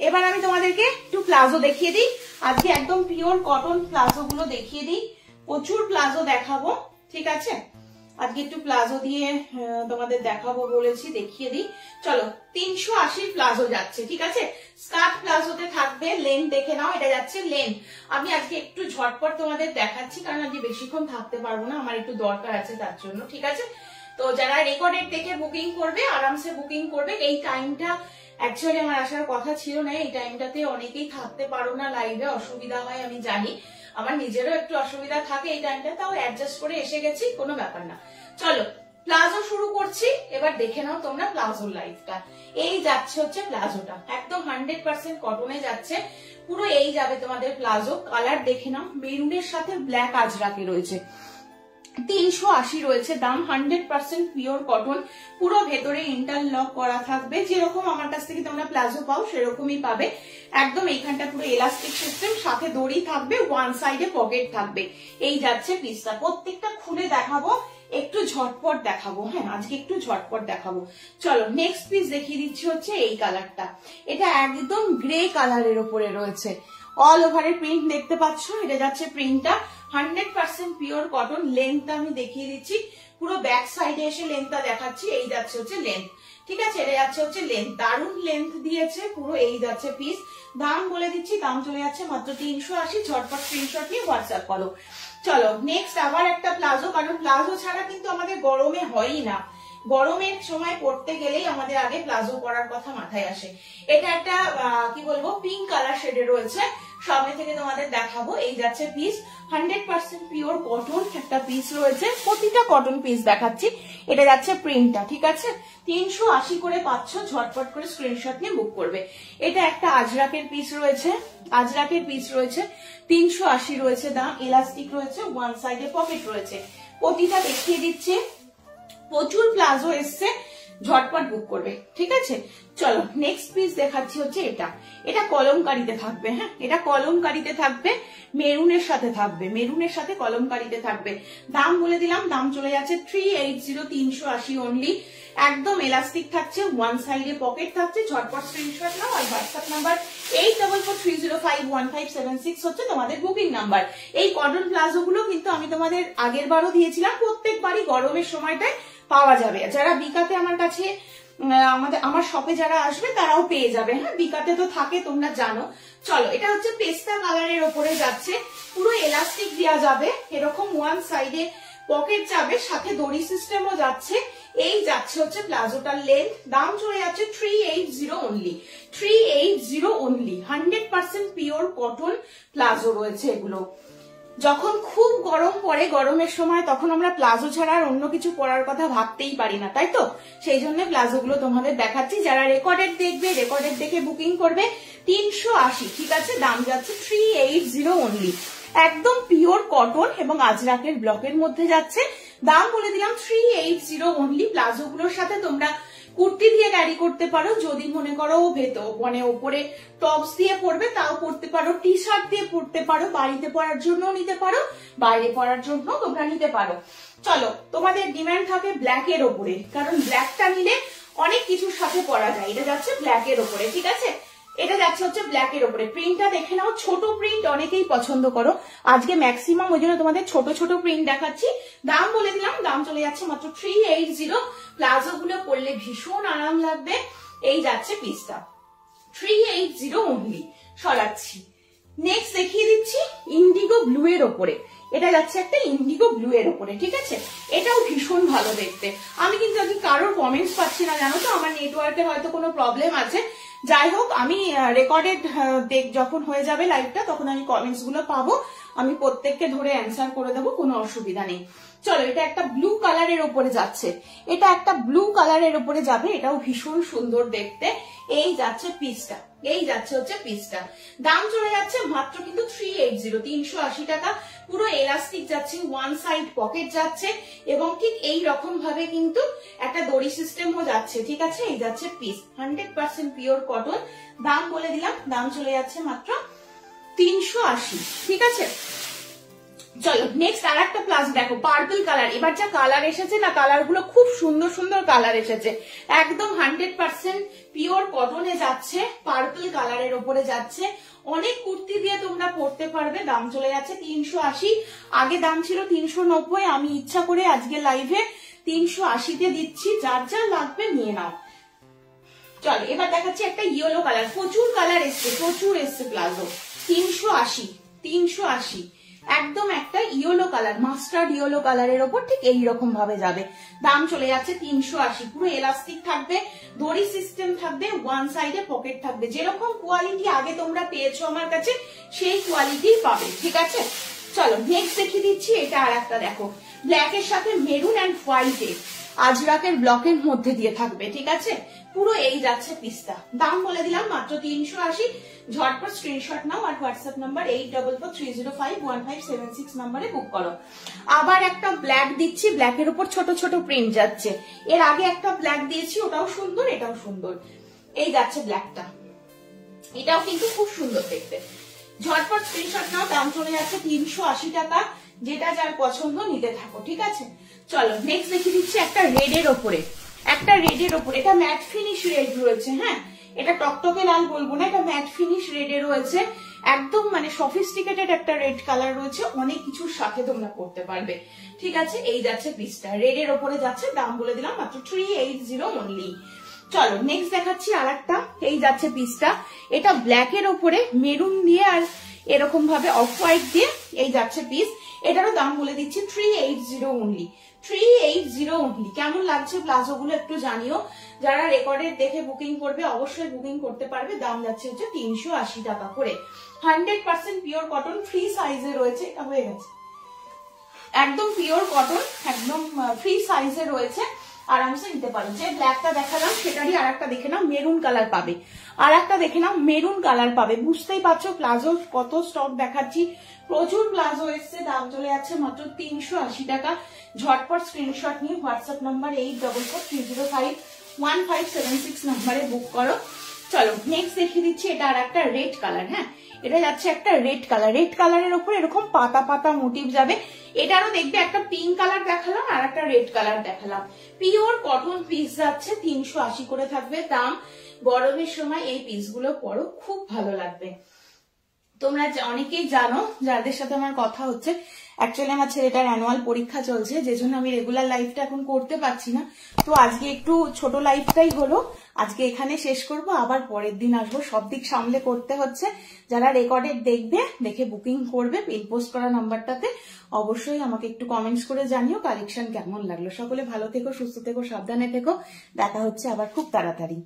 এবার আমি তোমাদেরকে একটু প্লাজো দেখিয়ে দিই। আজকে একদম পিওর কটন প্লাজো গুলো দেখিয়ে দিই, প্রচুর প্লাজো দেখাবো, ঠিক আছে। আজকে একটু প্লাজো দিয়ে তোমাদের দেখাবো বলেছি, দেখিয়ে দিই। চলো, 380 প্লাজো যাচ্ছে, ঠিক আছে। স্কার্ট প্লাজোতে থাকবে, লেন্থ দেখে নাও, এটা যাচ্ছে লেন্থ। আমি আজকে একটু ঝটপট তোমাদের দেখাচ্ছি, কারণ আজকে বেশিক্ষণ থাকতে পারবো না, আমার একটু দরকার আছে তার জন্য, ঠিক আছে। তো যারা রেকর্ডেড দেখে বুকিং করবে, আরামসে বুকিং করবে। এই টাইমটা অ্যাকচুয়ালি আমার আসার কথা ছিল না, এই টাইমটাতে অনেকেই থাকতে পারো না লাইভে, অসুবিধা হয় আমি জানি, আমার নিজেরও একটু অসুবিধা থাকে এই টাইমটা, তাও অ্যাডজাস্ট করে এসে গেছি, কোনো ব্যাপার না। চলো প্লাজো শুরু করছি, এবার দেখে নাও তোমরা প্লাজোর লাইফটা। এই যাচ্ছে হচ্ছে প্লাজোটা, একদম 100% কটনে যাচ্ছে, পুরো এই যাবে তোমাদের প্লাজো। কালার দেখে নাও, মেরুনের সাথে ব্ল্যাক আজরাকে রয়েছে, 380 রয়েছে দাম, 100% পিওর কটন, পুরো ভেতরে ইন্টারলক করা থাকবে, যেরকম আমার কাছ থেকে তোমরা প্লাজো পাও সেরকমই পাবে। একদম এইখানটা পুরো এলাস্টিক সিস্টেম, সাথে দড়ি থাকবে, ওয়ান সাইডে পকেট থাকবে। এই যাচ্ছে পিসটা, প্রত্যেকটা খুলে দেখাবো, একটু ঝটপট দেখাবো, হ্যাঁ আজকে একটু ঝটপট দেখাবো। চলো নেক্সট পিস দেখিয়ে দিচ্ছি হচ্ছে এই কালারটা, এটা একদম গ্রে কালারের উপরে রয়েছে, অল ওভারের প্রিন্ট দেখতে পাচ্ছ, এটা যাচ্ছে প্রিন্টটা, 100% পিওর কটন। লেন্থটা আমি দেখিয়ে দিচ্ছি, পুরো ব্যাক সাইডে এসে লেন্থটা দেখাচ্ছি, এই যাচ্ছে হচ্ছে লেন্থ, ঠিক আছে। এটা যাচ্ছে হচ্ছে লেন্থ, দারুণ লেন্থ দিয়েছে পুরো, এই যাচ্ছে পিস। দাম বলে দিচ্ছি, দাম চলে যাচ্ছে মাত্র 380, ঝটপট স্ক্রিনশট নিয়ে হোয়াটসঅ্যাপ করো। চলো নেক্সট আবার একটা প্লাজো, কারণ প্লাজো ছাড়া কিন্তু আমাদের গরমে হয়ই না, গরমের সময় পড়তে গেলেই আমাদের আগে প্লাজো পরার কথা মাথায় আসে। এটা একটা কি বলবো, পিঙ্ক কালার শেডে রয়েছে, সামনে থেকে তোমাদের দেখাবো। এই যাচ্ছে পিস, 100% পিওর কটন একটা পিস রয়েছে, প্রতিটা কটন পিস দেখাচ্ছি। এটা যাচ্ছে প্রিন্টটা, ঠিক আছে। 380 করে পাচ্ছ, ঝটপট করে স্ক্রিনশট নিয়ে বুক করবে। এটা একটা আজরাকের পিস রয়েছে, আজরাকের পিস রয়েছে, 380 রয়েছে দাম, এলাস্টিক রয়েছে, ওয়ান সাইডে পকেট রয়েছে। প্রতিটা দেখিয়ে দিচ্ছে, প্রচুর প্লাজো এসছে, ঝটপট বুক করবে, ঠিক আছে। চলো নেক্সট পিস দেখাচ্ছি হচ্ছে এটা, এটা কলমকারিতে থাকবে, হ্যাঁ এটা কলমকারিতে থাকবে, মেরুনের সাথে থাকবে, মেরুনের সাথে কলমকারিতে থাকবে। দাম বলে দিলাম, দাম চলে যাচ্ছে 380, 380 অনলি। একদম এলাস্টিক থাকছে, ওয়ান সাইডে পকেট থাকছে, ঝটপট স্ক্রিনশট নাও। আর হোয়াটসঅ্যাপ নাম্বার 8443051576 হচ্ছে তোমাদের বুকিং নাম্বার। এই কটন প্লাজো গুলো কিন্তু আমি তোমাদের আগের বারও দিয়েছিলাম, প্রত্যেকবারই গরমের সময়টায় পাওয়া যাবে। যারা বিকাতে আমার কাছে আমার শপে যারা আসবে তারাও পেয়ে যাবে, হ্যাঁ বিকাতে তো থাকে তোমরা জানো। চলো এটা হচ্ছে পেস্তা কালারের ওপরে যাচ্ছে, পুরো এলাস্টিক দেওয়া যাবে, এরকম ওয়ান সাইডে পকেট যাবে, সাথে দড়ি সিস্টেমও যাচ্ছে। এই যাচ্ছে হচ্ছে প্লাজোটার লেন্থ, দাম চলে যাচ্ছে 380 only, 380 only. 100% pure cotton palazzo রয়েছে এগুলো। যখন খুব গরম পড়ে, গরমের সময়, তখন আমরা প্লাজো ছাড়া আর অন্য কিছু পরার কথা ভাবতেই পারি না, তাই তো, সেই জন্য প্লাজো গুলো তোমাদের দেখাচ্ছি। যারা রেকর্ডেড দেখবে, রেকর্ডেড দেখে বুকিং করবে, 380, ঠিক আছে। দাম যাচ্ছে 380 অনলি, একদম পিওর কটন এবং আজরাকের ব্লকের মধ্যে যাচ্ছে। দাম বলে দিলাম 380 অনলি। প্লাজো গুলোর সাথে তোমরা কুর্তি দিয়ে ক্যারি করতে পারো, যদি মনে করো ভেতর মানে ওপরে টপস দিয়ে পরবে তাও পরতে পারো, টি শার্ট দিয়ে পরতে পারো, বাড়িতে পরার জন্য নিতে পারো, বাইরে পরার জন্য তোমরা নিতে পারো। চলো তোমাদের ডিমান্ড থাকে ব্ল্যাক এর ওপরে, কারণ ব্ল্যাকটা নিলে অনেক কিছুর সাথে পরা যায়। এটা যাচ্ছে ব্ল্যাক এর ওপরে, ঠিক আছে। এটা যাচ্ছে হচ্ছে ব্ল্যাক এর ওপরে। প্রিন্টটা দেখে নাও, ছোট প্রিন্ট অনেকেই পছন্দ করো, আজকে ম্যাক্সিমাম ওই জন্য তোমাদের ছোট ছোট প্রিন্ট দেখাচ্ছি। দাম বলে দিলাম, দাম চলে যাচ্ছে মাত্র 380। প্লাজো গুলো পরলে ভীষণ আরাম লাগবে। এই যাচ্ছে পিসটা, 380 অনলি। সরাচ্ছি, নেক্সট দেখিয়ে দিচ্ছি ইন্ডিগো ব্লু এর ওপরে। এটা যাচ্ছে একটা ইন্ডিগো ব্লু এর ওপরে, ঠিক আছে। এটাও ভীষণ ভালো দেখতে। আমি কিন্তু আজকে কারোর কমেন্টস পাচ্ছি না, জানো তো, আমার নেটওয়ার্কের হয়তো কোনো প্রবলেম আছে। যাই হোক, আমি রেকর্ডেড যখন হয়ে যাবে লাইভটা, তখন আমি কমেন্টস গুলো পাবো, আমি প্রত্যেককে ধরে অ্যান্সার করে দেবো, কোনো অসুবিধা নেই। চলো এটা একটা ব্লু কালারের ওপরে যাচ্ছে, এটা একটা ব্লু কালারের ওপরে যাবে, এটাও ভীষণ সুন্দর দেখতে। এই যাচ্ছে পিসটা, এই যাচ্ছে হচ্ছে পিসটা। দাম চলে যাচ্ছে মাত্র কিন্তু 380, 380 টাকা। পুরো এলাস্টিক যাচ্ছে, ওয়ান সাইড পকেট যাচ্ছে, এবং ঠিক এই রকম ভাবে কিন্তু একটা দড়ি সিস্টেমও যাচ্ছে, ঠিক আছে। এই যাচ্ছে পিস, 100% পিওর কটন। দাম বলে দিলাম, দাম চলে যাচ্ছে মাত্র 380, ঠিক আছে। চলো নেক্সট আর একটা প্লাজো দেখো, পার্পল কালার। এবার যা কালার এসেছে না, কালার গুলো খুব সুন্দর সুন্দর কালার এসেছে, একদম 100% পিওর কটনে যাচ্ছে, পার্পল কালারের ওপরে যাচ্ছে। অনেক কুর্তি দিয়ে তোমরা পরতে পারবে। দাম চলে যাচ্ছে 380, আগে দাম ছিল 390, আমি ইচ্ছা করে আজকে লাইভে 380-তে দিচ্ছি, যার যা লাগবে নিয়ে নাও। চলো এবার দেখাচ্ছি একটা ইয়েলো কালার, প্রচুর কালার এসছে, প্রচুর এসছে প্লাজো। 380 একদম একটা ইয়েলো কালার, মাস্টার্ড ইয়েলো কালারের ওপর ঠিক এইরকম ভাবে যাবে। দাম চলে যাচ্ছে 380। পুরো এলাস্টিক থাকবে, দড়ি সিস্টেম থাকবে, ওয়ান সাইডে পকেট থাকবে। যেরকম কোয়ালিটি আগে তোমরা পেয়েছো আমার কাছে, সেই কোয়ালিটি পাবে, ঠিক আছে। চলো নেক্সট দেখিয়ে দিচ্ছি, এটা আর একটা দেখো, ব্ল্যাকের সাথে মেরুন অ্যান্ড হোয়াইটে আজরাকের ব্লকের মধ্যে দিয়ে থাকবে, ঠিক আছে। পুরো এই যাচ্ছে পিসটা। দাম বলে দিলাম মাত্র 380। ঝটপট স্ক্রিনশট নাও আর হোয়াটসঅ্যাপ নাম্বার 8443051576 নাম্বারে বুক করো। আবার একটা ব্ল্যাক দিচ্ছি, ব্ল্যাকের উপর ছোট ছোট প্রিন্ট যাচ্ছে। এর আগে একটা ব্ল্যাক দিয়েছি, ওটাও সুন্দর, এটাও সুন্দর। এই যাচ্ছে ব্ল্যাকটা, এটাও কিন্তু খুব সুন্দর দেখতে। ঝটপট স্ক্রিনশট নাও, দাম চলে যাচ্ছে 380 টাকা। যেটা যার পছন্দ নিতে থাকো, ঠিক আছে। চলো নেক্সট দেখিয়ে দিচ্ছি একটা রেডের ওপরে, একটা রেডের ওপরে, এটা ম্যাট ফিনিশ রেড রয়েছে, হ্যাঁ এটা টকটকে লাল বলবো না, এটা ম্যাট ফিনিশ রেডে রয়েছে, একদম মানে সফিস্টিকেটেড একটা রেড কালার রয়েছে, অনেক কিছুর সাথে তোমরা করতে পারবে, ঠিক আছে। এই যাচ্ছে পিসটা, রেডের ওপরে যাচ্ছে, দাম বলে দিলাম মাত্র 380 অনলি। চলো নেক্সট দেখাচ্ছি আর একটা, এই যাচ্ছে পিসটা, এটা ব্ল্যাকের ওপরে মেরুন দিয়ে আর এরকম ভাবে অফ হোয়াইট দিয়ে এই যাচ্ছে পিস। এটারও দাম বলে দিচ্ছি 380 অনলি, 380 অনলি। কেমন লাগছে প্লাজো গুলো একটু জানিও। যারা রেকর্ডের দেখে বুকিং করবে অবশ্যই বুকিং করতে পারবে। দাম যাচ্ছে হচ্ছে 380 টাকা করে। 100% পিওর কটন, ফ্রি সাইজে রয়েছে, এটা হয়ে গেছে, একদম পিওর কটন, একদম ফ্রি সাইজে রয়েছে, আরামসে নিতে পারো। যে ব্ল্যাকটা দেখালাম সেটারই আর একটা দেখে নাও, মেরুন কালার পাবে, আর একটা দেখে নাও মেরুন কালার পাবে। বুঝতেই পারছো প্লাজো কত স্টক দেখাচ্ছি, প্রচুর প্লাজো এসছে। দাম চলে যাচ্ছে মাত্র 380 টাকা। ঝটপট স্ক্রিনশট নিয়ে হোয়াটসঅ্যাপ নাম্বার 8443051576 নাম্বারে বুক করো। চলো নেক্সট দেখিয়ে দিচ্ছি, এটা আর একটা রেড কালার, হ্যাঁ এটা যাচ্ছে একটা রেড কালার, রেড কালারের উপর এরকম পাতা পাতা মোটিভ যাবে। এটারও দেখবে একটা পিঙ্ক কালার দেখালাম আর একটা রেড কালার দেখালাম। পিওর কটন পিস যাচ্ছে, 380 করে থাকবে দাম। গরমের সময় এই পিসগুলো পরো, খুব ভালো লাগবে। তোমরা অনেকেই জানো যাদের সাথে আমার কথা হচ্ছে, অ্যাকচুয়ালি আমার ছেলেটার অ্যানুয়াল পরীক্ষা চলছে, যে জন্য আমি রেগুলার লাইফটা এখন করতে পারছি না। তো আজকে একটু ছোট লাইফটাই হলো, আজকে এখানে শেষ করব, আবার পরের দিন আসবো। সব দিক সামলে করতে হচ্ছে। যারা রেকর্ডেড দেখবে, দেখে বুকিং করবে পিন পোস্ট করা নাম্বারটাতে, অবশ্যই আমাকে একটু কমেন্টস করে জানিও কালেকশন কেমন লাগলো। সকলে ভালো থেকো, সুস্থ থেকো, সাবধানে থেকো। দেখা হচ্ছে আবার খুব তাড়াতাড়ি।